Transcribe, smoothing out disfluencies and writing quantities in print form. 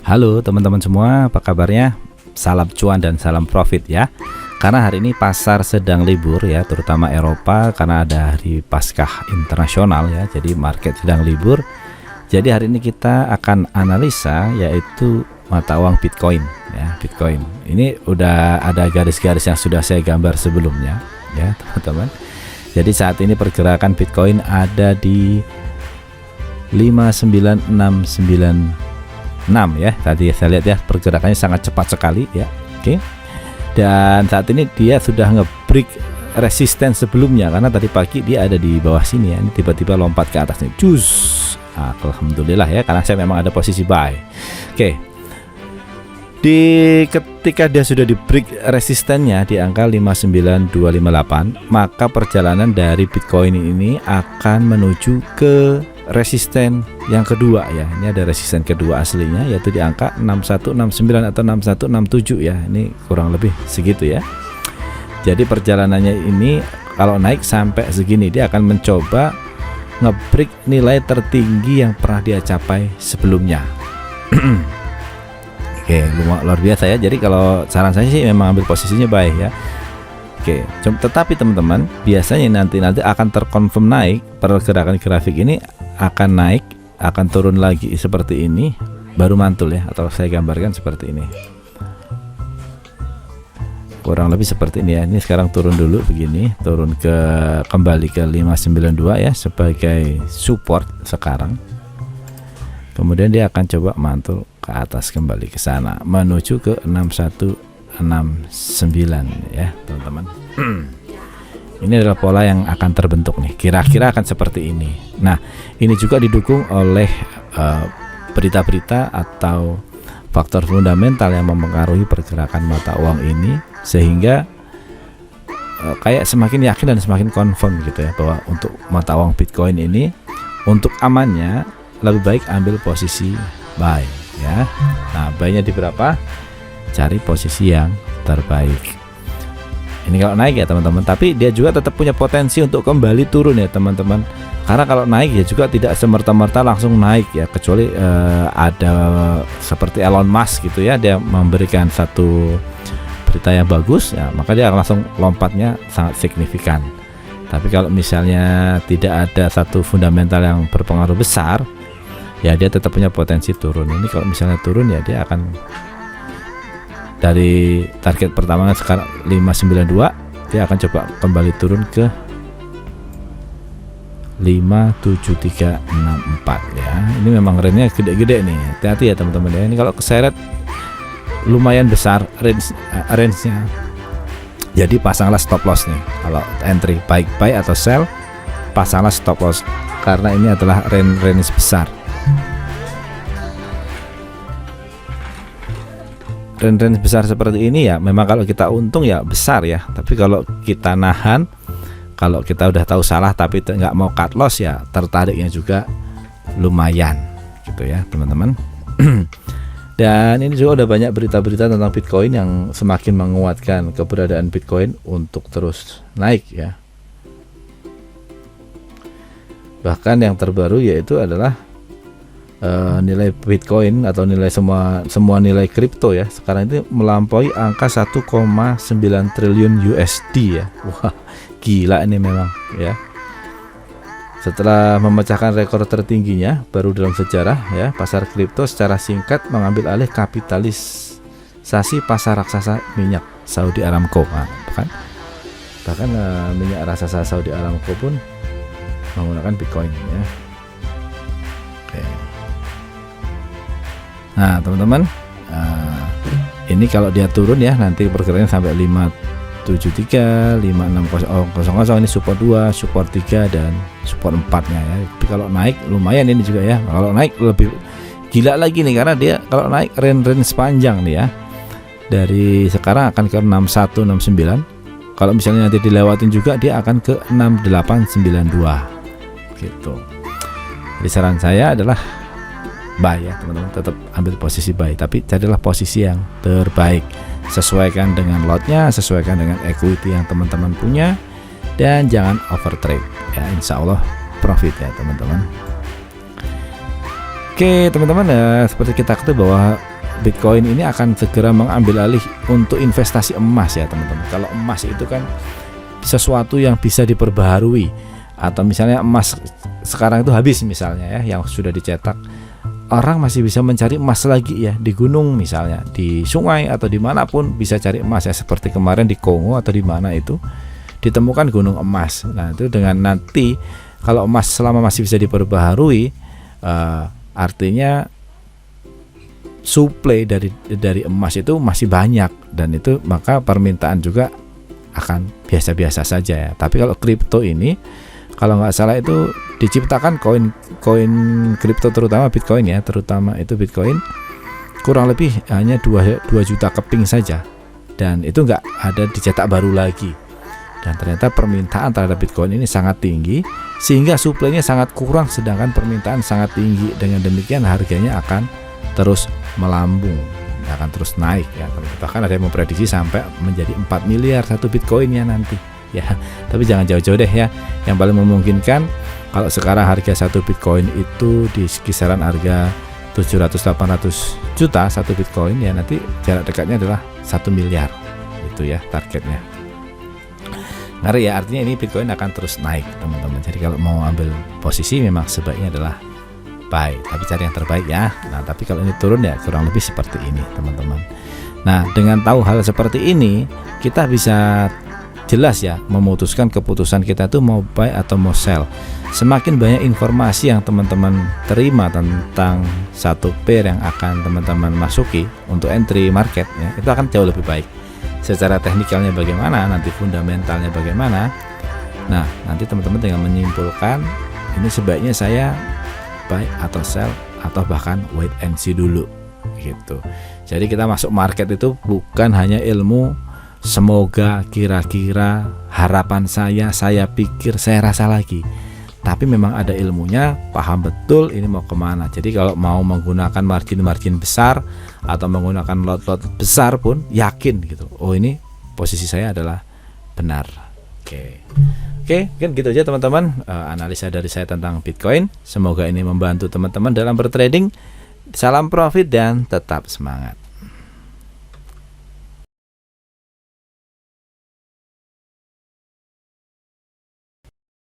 Halo teman-teman semua, apa kabarnya? Salam cuan dan salam profit ya. Karena hari ini pasar sedang libur ya, terutama Eropa karena ada hari Paskah internasional ya. Jadi market sedang libur. Jadi hari ini kita akan analisa yaitu mata uang Bitcoin ya, Bitcoin. Ini udah ada garis-garis yang sudah saya gambar sebelumnya ya, teman-teman. Jadi saat ini pergerakan Bitcoin ada di 59696 ya, tadi saya lihat ya pergerakannya sangat cepat sekali ya. Oke. Dan saat ini dia sudah nge-break resisten sebelumnya karena tadi pagi dia ada di bawah sini ya. Ini tiba-tiba lompat ke atasnya. Cus. Alhamdulillah ya, karena saya memang ada posisi buy. Oke. Ketika dia sudah di break resistennya di angka 59258, maka perjalanan dari Bitcoin ini akan menuju ke resisten yang kedua ya. Ini ada resisten kedua aslinya yaitu di angka 6169 atau 6167 ya. Ini kurang lebih segitu ya. Jadi perjalanannya ini kalau naik sampai segini dia akan mencoba nge-break nilai tertinggi yang pernah dia capai sebelumnya. Oke, luar biasa ya. Jadi kalau saran saya sih memang ambil posisinya baik ya. Oke, tetapi teman-teman biasanya nanti akan terkonfirm naik. Pergerakan grafik ini akan naik, akan turun lagi seperti ini, baru mantul ya, atau saya gambarkan seperti ini. Kurang lebih seperti ini ya. Ini sekarang turun dulu begini, turun kembali ke 592 ya sebagai support sekarang. Kemudian dia akan coba mantul ke atas kembali ke sana menuju ke 6169 ya, teman-teman. Ini adalah pola yang akan terbentuk nih, kira-kira akan seperti ini. Nah, ini juga didukung oleh berita-berita atau faktor fundamental yang mempengaruhi pergerakan mata uang ini, sehingga kayak semakin yakin dan semakin confirm gitu ya, bahwa untuk mata uang Bitcoin ini untuk amannya lebih baik ambil posisi buy ya. Nah, buy-nya di berapa? Cari posisi yang terbaik. Ini kalau naik ya teman-teman, tapi dia juga tetap punya potensi untuk kembali turun ya teman-teman. Karena kalau naik ya juga tidak semerta-merta langsung naik ya, kecuali ada seperti Elon Musk gitu ya, dia memberikan satu berita yang bagus ya, maka dia akan langsung lompatnya sangat signifikan. Tapi kalau misalnya tidak ada satu fundamental yang berpengaruh besar, ya dia tetap punya potensi turun. Ini kalau misalnya turun ya dia akan dari target pertama sekarang 592, dia akan coba kembali turun ke 57364 ya. Ini memang range-nya gede-gede nih. Hati-hati ya teman-teman ya. Ini kalau keseret lumayan besar range-nya. Jadi pasanglah stop loss nih. Kalau entry baik buy atau sell, pasanglah stop loss karena ini adalah range besar. Range besar seperti ini ya, memang kalau kita untung ya besar ya, tapi kalau kita nahan, kalau kita udah tahu salah tapi nggak mau cut loss ya tertariknya juga lumayan gitu ya teman-teman. Dan ini juga udah banyak berita-berita tentang Bitcoin yang semakin menguatkan keberadaan Bitcoin untuk terus naik ya. Bahkan yang terbaru yaitu adalah nilai Bitcoin atau nilai semua nilai kripto ya sekarang itu melampaui angka 1,9 triliun USD ya. Wah, gila ini memang ya. Setelah memecahkan rekor tertingginya baru dalam sejarah ya, pasar kripto secara singkat mengambil alih kapitalisasi pasar raksasa minyak Saudi Aramco. Nah, bahkan minyak raksasa Saudi Aramco pun menggunakan Bitcoin ya. Oke. Nah teman-teman, ini kalau dia turun ya nanti pergerakannya sampai 573, 56000 ini support 2, support 3 dan support 4 nya ya. Tapi kalau naik lumayan ini juga ya. Kalau naik lebih gila lagi nih karena dia kalau naik range panjang nih ya. Dari sekarang akan ke 6169. Kalau misalnya nanti dilewatin juga dia akan ke 6892 gitu. Jadi saran saya adalah buy ya teman-teman, tetap ambil posisi buy, tapi carilah posisi yang terbaik, sesuaikan dengan lotnya, sesuaikan dengan equity yang teman-teman punya, dan jangan overtrade ya, insya Allah profit ya teman-teman. Oke teman-teman, seperti kita ketahui bahwa Bitcoin ini akan segera mengambil alih untuk investasi emas ya teman-teman. Kalau emas itu kan sesuatu yang bisa diperbaharui, atau misalnya emas sekarang itu habis misalnya ya, yang sudah dicetak, orang masih bisa mencari emas lagi ya, di gunung misalnya, di sungai atau dimanapun bisa cari emas ya, seperti kemarin di Kongo atau di mana itu ditemukan gunung emas. Nah itu dengan nanti kalau emas selama masih bisa diperbaharui, artinya suplai dari emas itu masih banyak, dan itu maka permintaan juga akan biasa-biasa saja ya. Tapi kalau kripto ini, kalau nggak salah itu diciptakan koin kripto, terutama Bitcoin ya, terutama itu Bitcoin kurang lebih hanya 2 juta keping saja, dan itu nggak ada dicetak baru lagi. Dan ternyata permintaan terhadap Bitcoin ini sangat tinggi, sehingga suplainya sangat kurang, sedangkan permintaan sangat tinggi. Dengan demikian harganya akan terus melambung, akan terus naik ya. Bahkan ada yang memprediksi sampai menjadi 4 miliar satu Bitcoinnya nanti ya. Tapi jangan jauh-jauh deh ya. Yang paling memungkinkan kalau sekarang harga satu Bitcoin itu di kisaran harga 700-800 juta satu Bitcoin ya, nanti jarak dekatnya adalah 1 miliar itu ya targetnya. Ngeri ya, artinya ini Bitcoin akan terus naik teman-teman. Jadi kalau mau ambil posisi memang sebaiknya adalah buy, tapi cari yang terbaik ya. Nah tapi kalau ini turun ya kurang lebih seperti ini teman-teman. Nah dengan tahu hal seperti ini, kita bisa jelas ya memutuskan keputusan kita tuh mau buy atau mau sell. Semakin banyak informasi yang teman-teman terima tentang satu pair yang akan teman-teman masuki untuk entry market ya, itu akan jauh lebih baik. Secara teknikalnya bagaimana, nanti fundamentalnya bagaimana. Nah nanti teman-teman tinggal menyimpulkan, ini sebaiknya saya buy atau sell, atau bahkan wait and see dulu gitu. Jadi kita masuk market itu bukan hanya ilmu semoga, kira-kira, harapan saya pikir, saya rasa lagi, tapi memang ada ilmunya, paham betul ini mau kemana. Jadi kalau mau menggunakan margin besar atau menggunakan lot besar pun yakin gitu, oh ini posisi saya adalah benar. Oke, kan gitu aja teman-teman, analisa dari saya tentang Bitcoin. Semoga ini membantu teman-teman dalam bertrading. Salam profit dan tetap semangat.